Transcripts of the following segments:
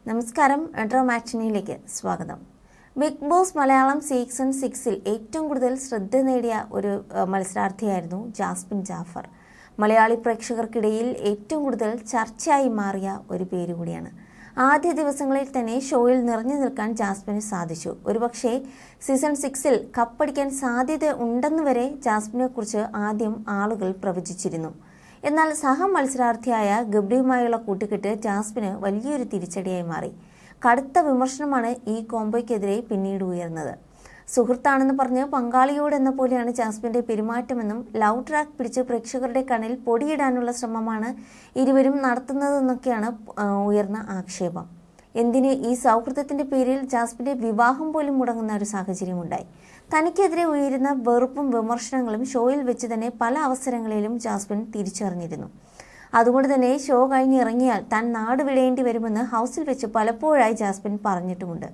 നമസ്കാരം, മെട്രോ മാറ്റിനിയിലേക്ക് സ്വാഗതം. Big boss Malayalam season 6-ൽ ഏറ്റവും കൂടുതൽ ശ്രദ്ധ നേടിയ ഒരു മത്സരാർത്ഥിയായിരുന്നു ജാസ്മിൻ ജാഫർ. മലയാളി പ്രേക്ഷകർക്കിടയിൽ ഏറ്റവും കൂടുതൽ ചർച്ചയായി മാറിയ ഒരു പേര് കൂടിയാണ്. ആദ്യ ദിവസങ്ങളിൽ തന്നെ ഷോയിൽ നിറഞ്ഞു നിൽക്കാൻ ജാസ്മിന് സാധിച്ചു. ഒരുപക്ഷെ സീസൺ 6-ൽ കപ്പടിക്കാൻ സാധ്യത ഉണ്ടെന്ന് വരെ ജാസ്മിനെ കുറിച്ച് ആദ്യം ആളുകൾ പ്രവചിച്ചിരുന്നു. എന്നാൽ മത്സരാർത്ഥിയായ ഗബ്രിയുമായുള്ള കൂട്ടുകെട്ട് ജാസ്മിന് വലിയൊരു തിരിച്ചടിയായി മാറി. കടുത്ത വിമർശനമാണ് ഈ കോംബോയ്ക്കെതിരെ പിന്നീട് ഉയർന്നത്. സുഹൃത്താണെന്ന് പറഞ്ഞ് പങ്കാളിയോടെന്ന പോലെയാണ് ജാസ്മിന്റെ പെരുമാറ്റമെന്നും ലവ് ട്രാക്ക് പിടിച്ച് പ്രേക്ഷകരുടെ കണ്ണിൽ പൊടിയിടാനുള്ള ശ്രമമാണ് ഇരുവരും നടത്തുന്നതെന്നൊക്കെയാണ് ഉയർന്ന ആക്ഷേപം. എന്തിന് ഈ സൗഹൃദത്തിന്റെ പേരിൽ ജാസ്മിന്റെ വിവാഹം പോലും മുടങ്ങുന്ന ഒരു സാഹചര്യമുണ്ടായി. തനിക്കെതിരെ ഉയരുന്ന വെറുപ്പും വിമർശനങ്ങളും ഷോയിൽ വെച്ച് തന്നെ പല അവസരങ്ങളിലും ജാസ്മിൻ തിരിച്ചറിഞ്ഞിരുന്നു. അതുകൊണ്ട് തന്നെ ഷോ കഴിഞ്ഞിറങ്ങിയാൽ താൻ നാട് വിടേണ്ടി വരുമെന്ന് ഹൗസിൽ വെച്ച് പലപ്പോഴായി ജാസ്മിൻ പറഞ്ഞിട്ടുമുണ്ട്.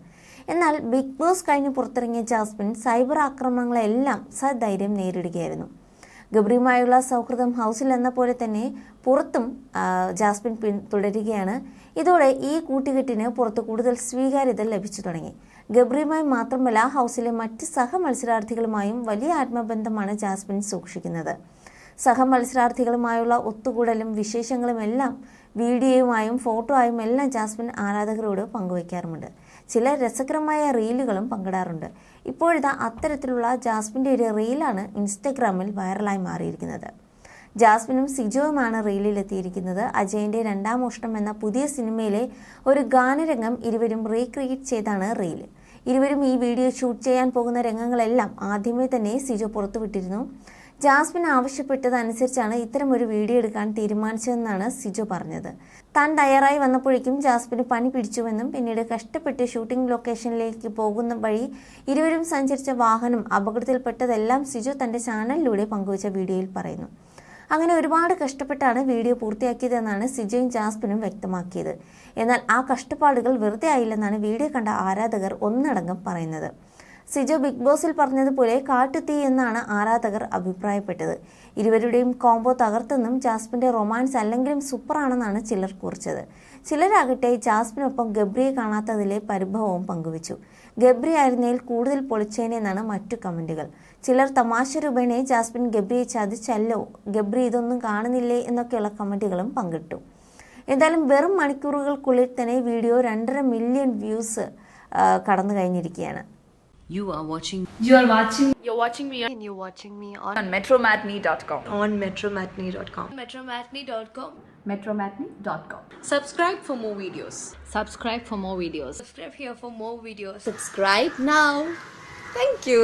എന്നാൽ ബിഗ് ബോസ് കഴിഞ്ഞ് പുറത്തിറങ്ങിയ ജാസ്മിൻ സൈബർ ആക്രമണങ്ങളെല്ലാം സധൈര്യം നേരിടുകയായിരുന്നു. ഗബ്രിയുമായുള്ള സൗഹൃദം ഹൗസിൽ എന്ന പോലെ തന്നെ പുറത്തും ജാസ്മിൻ തുടരുകയാണ്. ഇതോടെ ഈ കൂട്ടുകെട്ടിന് പുറത്ത് കൂടുതൽ സ്വീകാര്യത ലഭിച്ചു തുടങ്ങി. ഗബ്രിയുമായി മാത്രമല്ല, ഹൗസിലെ മറ്റ് മത്സരാർത്ഥികളുമായും വലിയ ആത്മബന്ധമാണ് ജാസ്മിൻ സൂക്ഷിക്കുന്നത്. മത്സരാർത്ഥികളുമായുള്ള ഒത്തുകൂടലും വിശേഷങ്ങളും എല്ലാം വീഡിയോയുമായും ഫോട്ടോ ആയും എല്ലാം ജാസ്മിൻ ആരാധകരോട് പങ്കുവയ്ക്കാറുമുണ്ട്. ചില രസകരമായ റീലുകളും പങ്കിടാറുണ്ട്. ഇപ്പോഴിതാ അത്തരത്തിലുള്ള ജാസ്മിൻ്റെ ഒരു റീലാണ് ഇൻസ്റ്റഗ്രാമിൽ വൈറലായി മാറിയിരിക്കുന്നത്. ജാസ്മിനും സിജോയുമാണ് റീലിലെത്തിയിരിക്കുന്നത്. അജയൻ്റെ രണ്ടാം മോഷണം എന്ന പുതിയ സിനിമയിലെ ഒരു ഗാനരംഗം ഇരുവരും റീക്രിയേറ്റ് ചെയ്താണ് റീൽ. ഇരുവരും ഈ വീഡിയോ ഷൂട്ട് ചെയ്യാൻ പോകുന്ന രംഗങ്ങളെല്ലാം ആദ്യമേ തന്നെ സിജോ പുറത്തുവിട്ടിരുന്നു. ജാസ്മിൻ ആവശ്യപ്പെട്ടതനുസരിച്ചാണ് ഇത്തരം ഒരു വീഡിയോ എടുക്കാൻ തീരുമാനിച്ചതെന്നാണ് സിജോ പറഞ്ഞത്. താൻ തയ്യാറായി വന്നപ്പോഴേക്കും ജാസ്മിന് പനി പിടിച്ചുവെന്നും പിന്നീട് കഷ്ടപ്പെട്ട് ഷൂട്ടിംഗ് ലൊക്കേഷനിലേക്ക് പോകുന്ന വഴി ഇരുവരും സഞ്ചരിച്ച വാഹനം അപകടത്തിൽപ്പെട്ടതെല്ലാം സിജോ തൻ്റെ ചാനലിലൂടെ പങ്കുവച്ച വീഡിയോയിൽ പറയുന്നു. അങ്ങനെ ഒരുപാട് കഷ്ടപ്പെട്ടാണ് വീഡിയോ പൂർത്തിയാക്കിയതെന്നാണ് സിജോയും ജാസ്മിനും വ്യക്തമാക്കിയത്. എന്നാൽ ആ കഷ്ടപ്പാടുകൾ വെറുതെ ആയില്ലെന്നാണ് വീഡിയോ കണ്ട ആരാധകർ ഒന്നടങ്കം പറയുന്നത്. സിജോ ബിഗ് ബോസിൽ പറഞ്ഞതുപോലെ കാട്ടുതീ എന്നാണ് ആരാധകർ അഭിപ്രായപ്പെട്ടത്. ഇരുവരുടെയും കോംബോ തകർത്തെന്നും ജാസ്മിന്റെ റൊമാൻസ് അല്ലെങ്കിലും സൂപ്പറാണെന്നാണ് ചിലർ കുറിച്ചത്. ചിലരാകട്ടെ ജാസ്മിനൊപ്പം ഗബ്രിയെ കാണാത്തതിലെ പരിഭവവും പങ്കുവച്ചു. ഗബ്രി ആയിരുന്നതിൽ കൂടുതൽ പൊളിച്ചേനെന്നാണ് മറ്റു കമന്റുകൾ. ചിലർ തമാശ രൂപേണെ ജാസ്മിൻ ഗബ്രിയെ ചതിച്ചല്ലോ, ഗബ്രി ഇതൊന്നും കാണുന്നില്ലേ എന്നൊക്കെയുള്ള കമന്റുകളും പങ്കിട്ടു. എന്തായാലും വെറും മണിക്കൂറുകൾക്കുള്ളിൽ തന്നെ വീഡിയോ 2.5 മില്യൺ വ്യൂസ് കടന്നു കഴിഞ്ഞിരിക്കുകയാണ്. You're watching me on metromatney.com. On metromatney.com. metromatney.com. Subscribe for more videos. Subscribe for more videos. Subscribe here for more videos. Subscribe now. Thank you.